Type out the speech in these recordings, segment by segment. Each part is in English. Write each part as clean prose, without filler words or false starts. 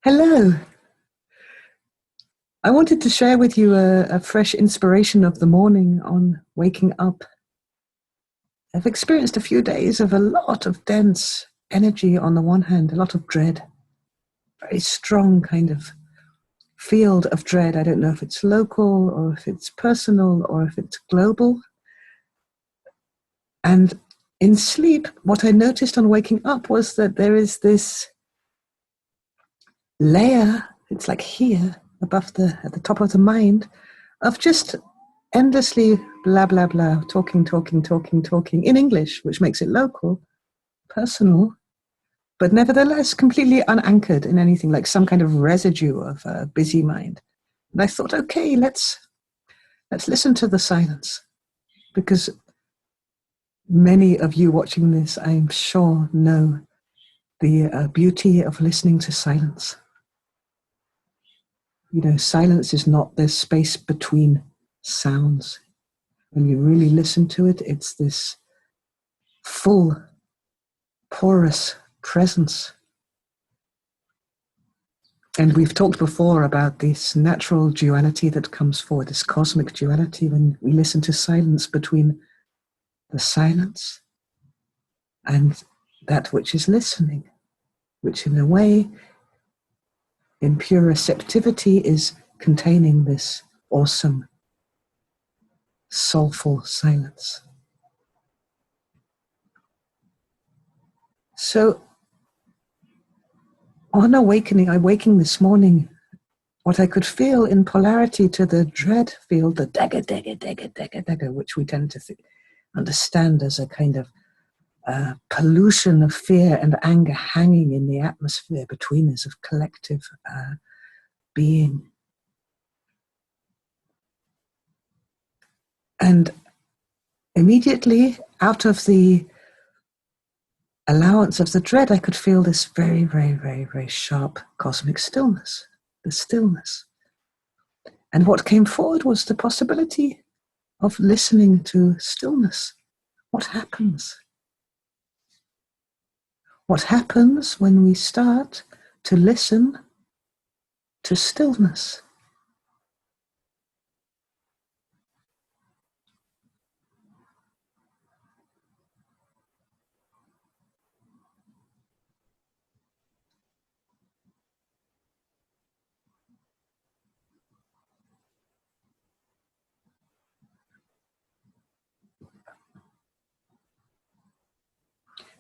Hello. I wanted to share with you a fresh inspiration of the morning on waking up. I've experienced a few days of a lot of dense energy on the one hand, a lot of dread, very strong kind of field of dread. I don't know if it's local or if it's personal or if it's global. And in sleep, what I noticed on waking up was that there is this layer, it's like here, above at the top of the mind, of just endlessly blah, blah, blah, talking in English, which makes it local, personal, but nevertheless completely unanchored in anything, like some kind of residue of a busy mind. And I thought, okay, let's listen to the silence, because many of you watching this, I'm sure, know the beauty of listening to silence. You know, silence is not the space between sounds. When you really listen to it, it's this full, porous presence. And we've talked before about this natural duality that comes forward, this cosmic duality when we listen to silence, between the silence and that which is listening, which in a way, in pure receptivity, is containing this awesome, soulful silence. So, on awaking this morning, what I could feel in polarity to the dread field, the dagger, which we tend to understand as a kind of pollution of fear and anger hanging in the atmosphere between us, of collective being. And immediately, out of the allowance of the dread, I could feel this very, very, very, very sharp cosmic stillness, the stillness. And what came forward was the possibility of listening to stillness. What happens? What happens when we start to listen to stillness?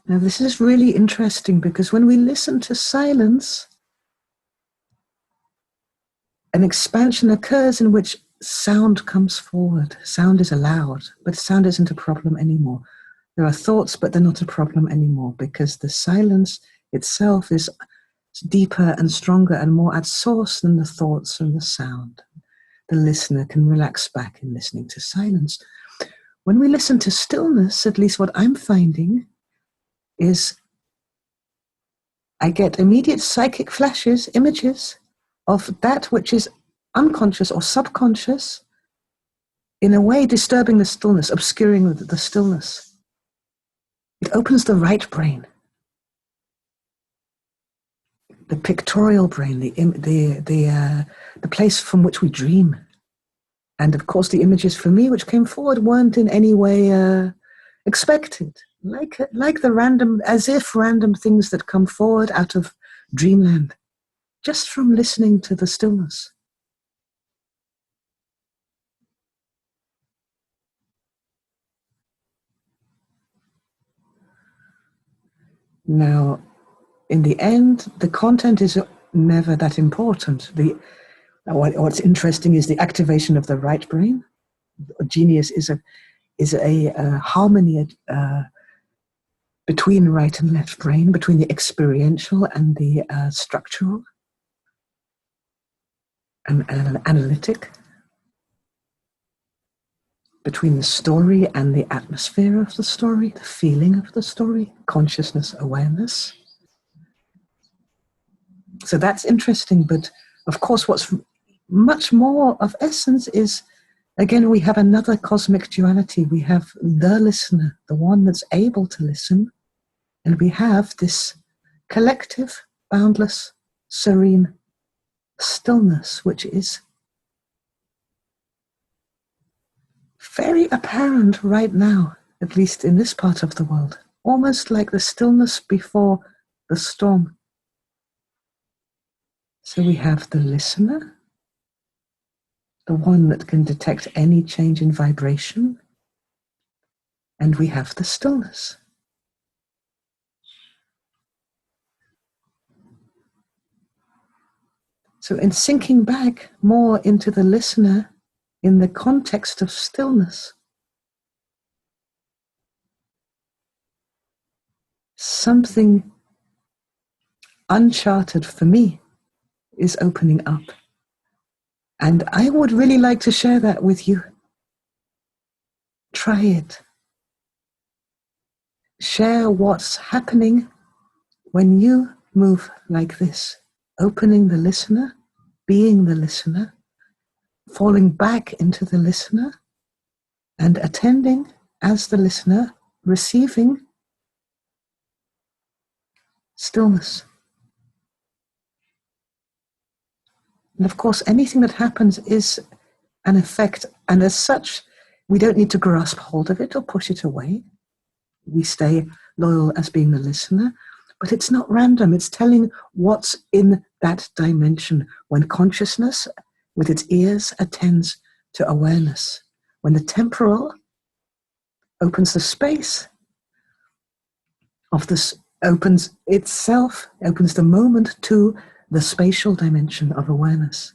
Now, this is really interesting, because when we listen to silence, an expansion occurs in which sound comes forward. Sound is allowed, but sound isn't a problem anymore. There are thoughts, but they're not a problem anymore, because the silence itself is deeper and stronger and more at source than the thoughts and the sound. The listener can relax back in listening to silence. When we listen to stillness, at least what I'm finding is I get immediate psychic flashes, images of that which is unconscious or subconscious, in a way disturbing the stillness, obscuring the stillness. It opens the right brain, the pictorial brain, the place from which we dream. And of course, the images for me which came forward weren't in any way expected. Like the random, as if random things that come forward out of dreamland, just from listening to the stillness. Now, in the end, the content is never that important. What's interesting is the activation of the right brain. Genius is a harmony between right and left brain, between the experiential and the structural and analytic, between the story and the atmosphere of the story, the feeling of the story, consciousness, awareness. So that's interesting, but of course what's much more of essence is, again, we have another cosmic duality. We have the listener, the one that's able to listen, and we have this collective, boundless serene stillness, which is very apparent right now, at least in this part of the world, almost like the stillness before the storm. So we have the listener, the one that can detect any change in vibration, and we have the stillness. So in sinking back more into the listener in the context of stillness, something uncharted for me is opening up. And I would really like to share that with you. Try it. Share what's happening when you move like this, opening the listener, being the listener, falling back into the listener, and attending as the listener, receiving stillness. And of course, anything that happens is an effect, and as such, we don't need to grasp hold of it or push it away. We stay loyal as being the listener, but it's not random. It's telling what's in that dimension when consciousness, with its ears, attends to awareness. When the temporal opens the space of this, opens itself, opens the moment to the spatial dimension of awareness.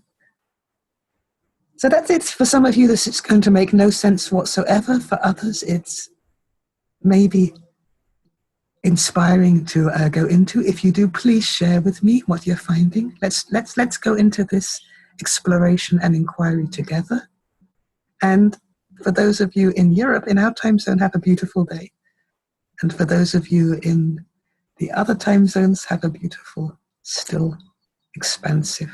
So that's it. For some of you, this is going to make no sense whatsoever. For others, it's maybe inspiring to go into. If you do, please share with me what you're finding. Let's go into this exploration and inquiry together. And for those of you in Europe, in our time zone, have a beautiful day. And for those of you in the other time zones, have a beautiful, still, expansive